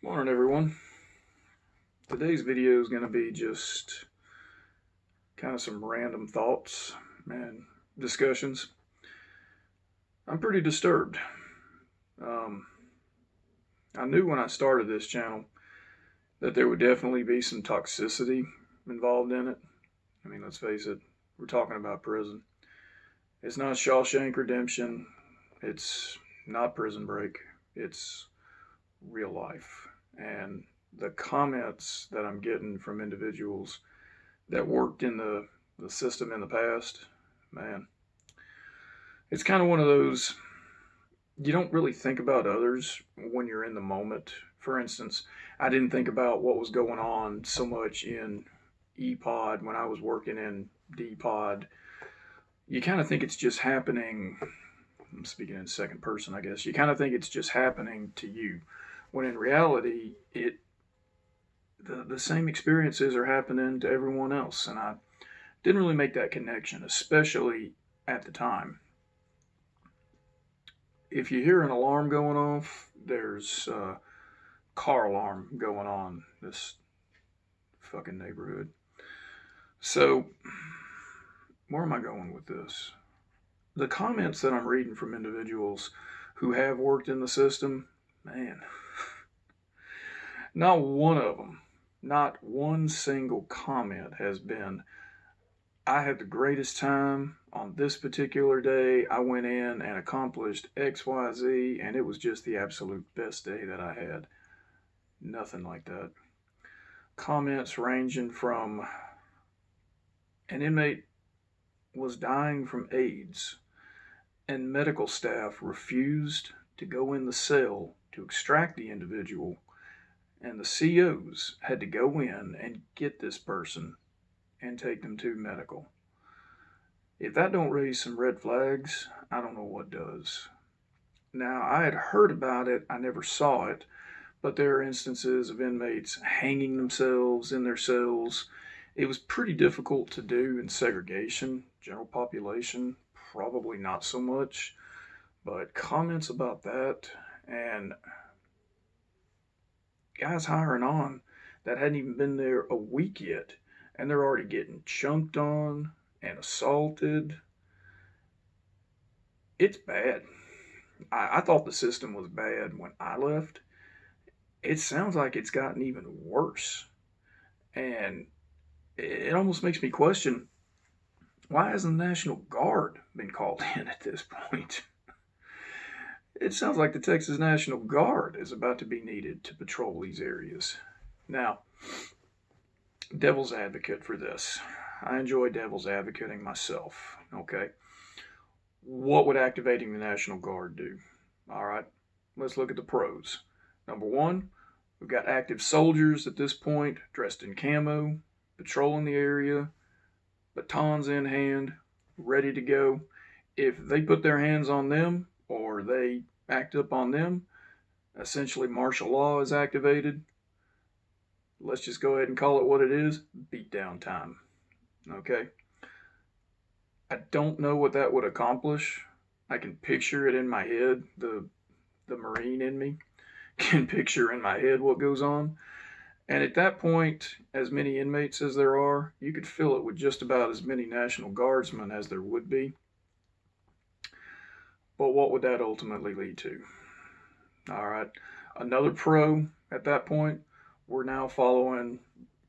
Morning, everyone. Today's video is going to be just kind of some random thoughts and discussions. I'm pretty disturbed. Um, I knew when I started this channel that there would definitely be some toxicity involved in it. I mean, let's face it, we're talking about prison. It's not Shawshank Redemption, it's not Prison Break, it's real life. And the comments that I'm getting from individuals that worked in the system in the past, man, it's kind of one of those, you don't really think about others when you're in the moment. For instance, I didn't think about what was going on so much in E-Pod when I was working in D-Pod. You kind of think it's just happening. I'm speaking in second person, I guess. You kind of think it's just happening to you, when in reality, the same experiences are happening to everyone else. And I didn't really make that connection, especially at the time. If you hear an alarm going off, there's a car alarm going on this fucking neighborhood. So, where am I going with this? The comments that I'm reading from individuals who have worked in the system, man, not one of them, not one single comment has been, I had the greatest time on this particular day. I went in and accomplished XYZ, and it was just the absolute best day that I had. Nothing like that. Comments ranging from an inmate was dying from AIDS, and medical staff refused to go in the cell to extract the individual, and the COs had to go in and get this person and take them to medical. If that don't raise some red flags, I don't know what does. Now, I had heard about it, I never saw it, but there are instances of inmates hanging themselves in their cells. It was pretty difficult to do in segregation. General population, probably not so much. But comments about that, and guys hiring on that hadn't even been there a week yet, and they're already getting chunked on and assaulted. It's bad. I thought the system was bad when I left. It sounds like it's gotten even worse. And it almost makes me question, why hasn't the National Guard been called in at this point? It sounds like the Texas National Guard is about to be needed to patrol these areas. Now, devil's advocate for this. I enjoy devil's advocating myself, okay? What would activating the National Guard do? All right, let's look at the pros. Number one, we've got active soldiers at this point, dressed in camo, patrolling the area, batons in hand, ready to go. If they put their hands on them or they act up on them, essentially martial law is activated. Let's just go ahead and call it what it is, beat down time. Okay? I don't know what that would accomplish. I can picture it in my head. The Marine in me can picture in my head what goes on. And at that point, as many inmates as there are, you could fill it with just about as many National Guardsmen as there would be. But what would that ultimately lead to? All right. Another pro at that point, we're now following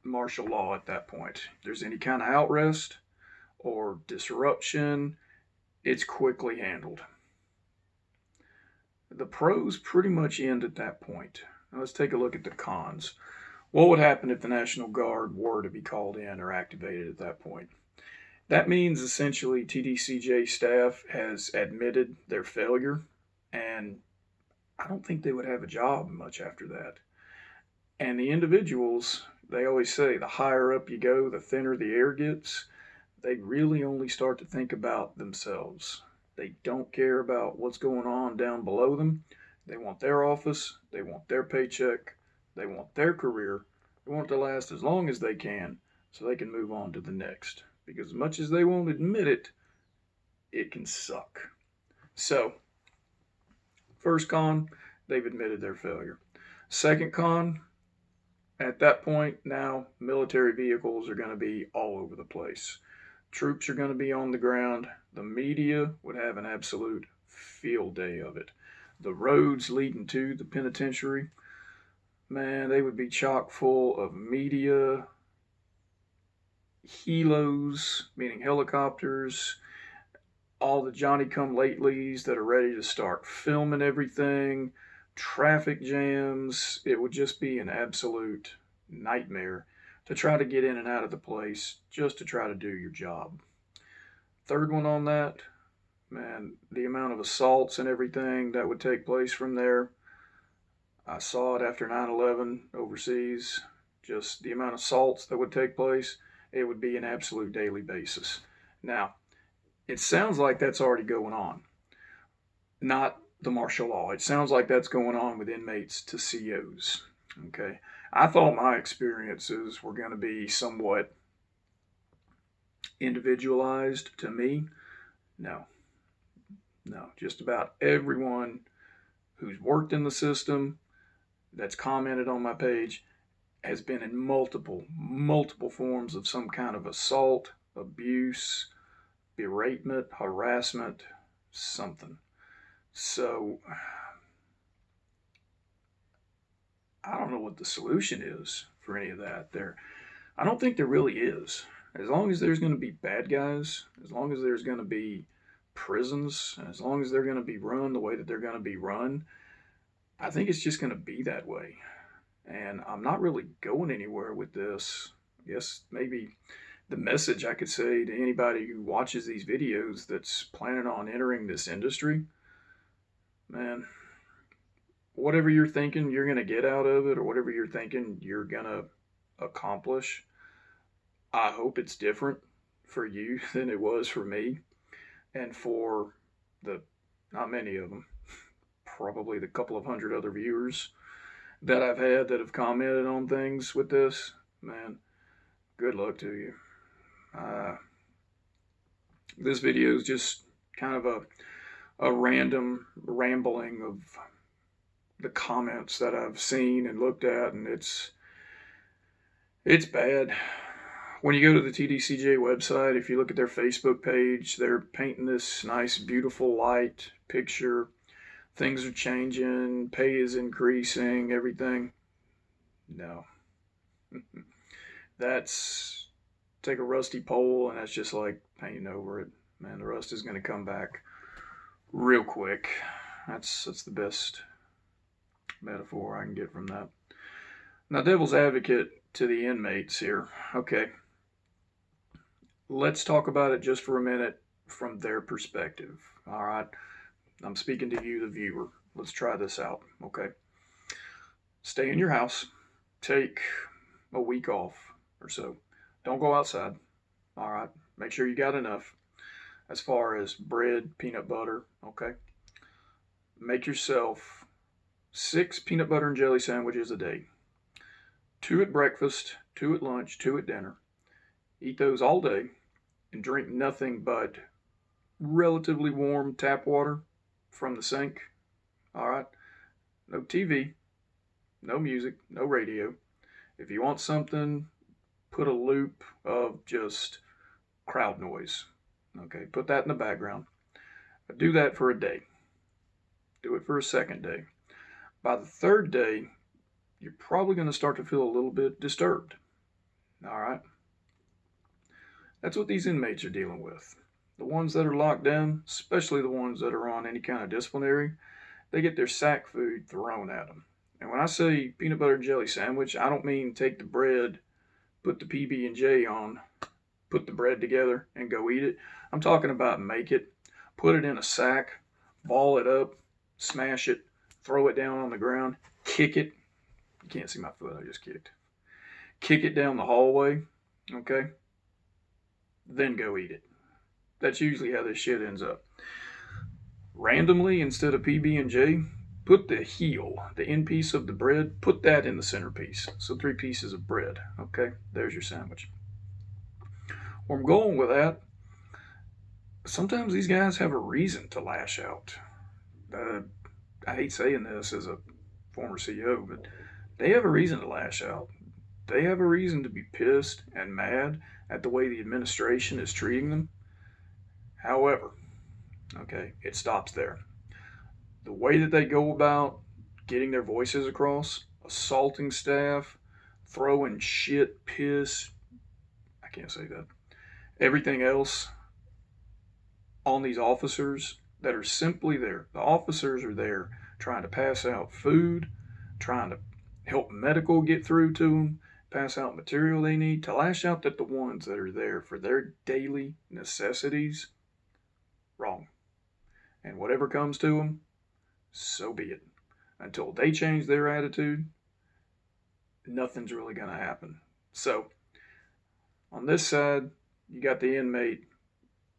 martial law at that point. If there's any kind of outrest or disruption, it's quickly handled. The pros pretty much end at that point. Now let's take a look at the cons. What would happen if the National Guard were to be called in or activated at that point? That means essentially TDCJ staff has admitted their failure, and I don't think they would have a job much after that. And the individuals, they always say the higher up you go, the thinner the air gets. They really only start to think about themselves. They don't care about what's going on down below them. They want their office, they want their paycheck, they want their career. They want it to last as long as they can so they can move on to the next. Because as much as they won't admit it, it can suck. So, first con, they've admitted their failure. Second con, at that point now, military vehicles are going to be all over the place. Troops are going to be on the ground. The media would have an absolute field day of it. The roads leading to the penitentiary, man, they would be chock full of media, helos, meaning helicopters, all the Johnny come latelys that are ready to start filming everything, traffic jams. It would just be an absolute nightmare to try to get in and out of the place just to try to do your job. Third one on that, man, the amount of assaults and everything that would take place from there. I saw it after 9/11 overseas. Just the amount of assaults that would take place, it would be an absolute daily basis. Now, it sounds like that's already going on, not the martial law. It sounds like that's going on with inmates to COs. Okay. I thought my experiences were going to be somewhat individualized to me. No, no. Just about everyone who's worked in the system that's commented on my page has been in multiple forms of some kind of assault, abuse, beratement, harassment, something. So I don't know what the solution is for any of that. I don't think there really is. As long as there's going to be bad guys, as long as there's going to be prisons, and as long as they're going to be run the way that they're going to be run, I think it's just going to be that way. And I'm not really going anywhere with this. I guess maybe the message I could say to anybody who watches these videos that's planning on entering this industry, man, whatever you're thinking you're going to get out of it, or whatever you're thinking you're going to accomplish, I hope it's different for you than it was for me. And for the, not many of them, probably the couple of hundred other viewers that I've had that have commented on things with this, man, good luck to you. This video is just kind of a random rambling of the comments that I've seen and looked at, and it's bad. When you go to the TDCJ website, if you look at their Facebook page, they're painting this nice, beautiful light picture. Things are changing, pay is increasing, everything. No. That's, take a rusty pole and that's just like painting over it. Man, the rust is going to come back real quick. That's the best metaphor I can get from that. Now, devil's advocate to the inmates here. Okay. Let's talk about it just for a minute from their perspective. All right. I'm speaking to you, the viewer. Let's try this out. Okay. Stay in your house. Take a week off or so. Don't go outside. All right. Make sure you got enough as far as bread, peanut butter. Okay. Make yourself 6 peanut butter and jelly sandwiches a day. 2 at breakfast, 2 at lunch, 2 at dinner. Eat those all day and drink nothing but relatively warm tap water from the sink. All right. No TV, no music, no radio. If you want something, put a loop of just crowd noise. Okay. Put that in the background. Do that for a day. Do it for a second day. By the third day, you're probably going to start to feel a little bit disturbed. All right. That's what these inmates are dealing with. The ones that are locked down, especially the ones that are on any kind of disciplinary, they get their sack food thrown at them. And when I say peanut butter and jelly sandwich, I don't mean take the bread, put the PB&J on, put the bread together and go eat it. I'm talking about make it, put it in a sack, ball it up, smash it, throw it down on the ground, kick it. You can't see my foot, I just kicked. Kick it down the hallway, okay? Then go eat it. That's usually how this shit ends up. Randomly, instead of PB&J, put the heel, the end piece of the bread, put that in the centerpiece. So 3 pieces of bread, okay? There's your sandwich. Where I'm going with that, sometimes these guys have a reason to lash out. I hate saying this as a former CEO, but they have a reason to lash out. They have a reason to be pissed and mad at the way the administration is treating them. However, okay, it stops there. The way that they go about getting their voices across, assaulting staff, throwing shit, piss, I can't say that, everything else on these officers that are simply there. The officers are there trying to pass out food, trying to help medical get through to them, pass out material they need, to lash out at the ones that are there for their daily necessities. Wrong. And whatever comes to them, so be it. Until they change their attitude, nothing's really going to happen. So, on this side, you got the inmate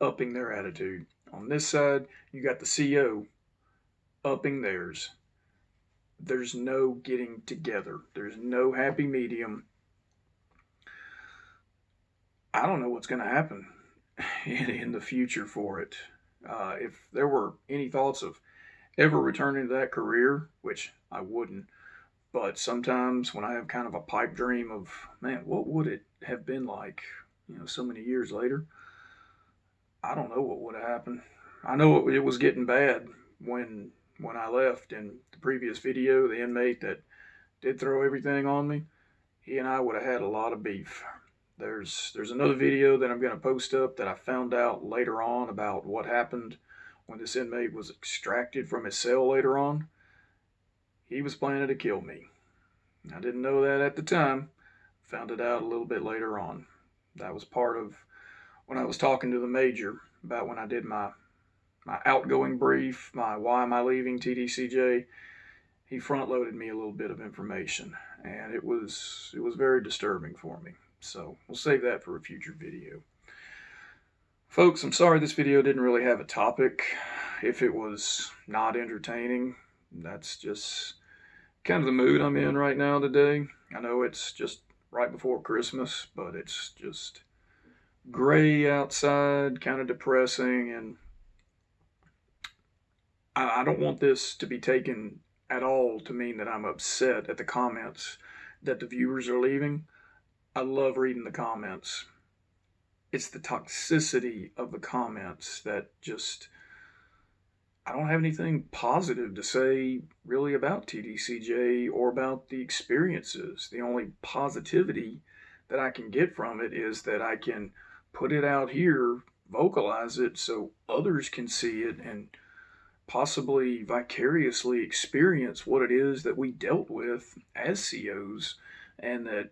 upping their attitude. On this side, you got the CO upping theirs. There's no getting together. There's no happy medium. I don't know what's going to happen in the future for it. If there were any thoughts of ever returning to that career, which I wouldn't, but sometimes when I have kind of a pipe dream of, man, what would it have been like, so many years later? I don't know what would have happened. I know it was getting bad when I left. In the previous video, the inmate that did throw everything on me, he and I would have had a lot of beef. There's another video that I'm going to post up that I found out later on about what happened when this inmate was extracted from his cell later on. He was planning to kill me. I didn't know that at the time. Found it out a little bit later on. That was part of when I was talking to the major about when I did my outgoing brief, my why am I leaving TDCJ. He front loaded me a little bit of information, and it was very disturbing for me. So we'll save that for a future video. Folks, I'm sorry this video didn't really have a topic. If it was not entertaining, that's just kind of the mood I'm in right now today. I know it's just right before Christmas, but it's just gray outside, kind of depressing, and I don't want this to be taken at all to mean that I'm upset at the comments that the viewers are leaving. I love reading the comments. It's the toxicity of the comments that just, I don't have anything positive to say really about TDCJ or about the experiences. The only positivity that I can get from it is that I can put it out here, vocalize it so others can see it and possibly vicariously experience what it is that we dealt with as COs, and that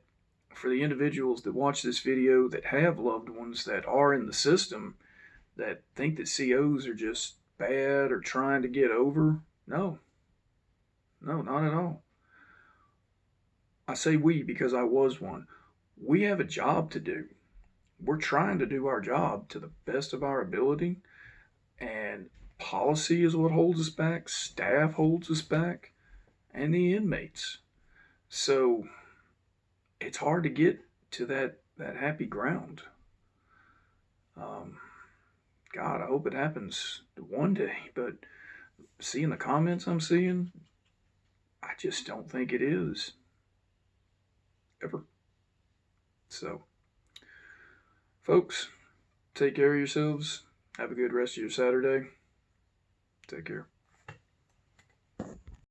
for the individuals that watch this video that have loved ones that are in the system that think that COs are just bad or trying to get over, no, not at all. I say we because I was one. We have a job to do. We're trying to do our job to the best of our ability, and policy is what holds us back, staff holds us back, and the inmates. So it's hard to get to that happy ground. God, I hope it happens one day, but seeing the comments I'm seeing, I just don't think it is. Ever. So, folks, take care of yourselves. Have a good rest of your Saturday. Take care.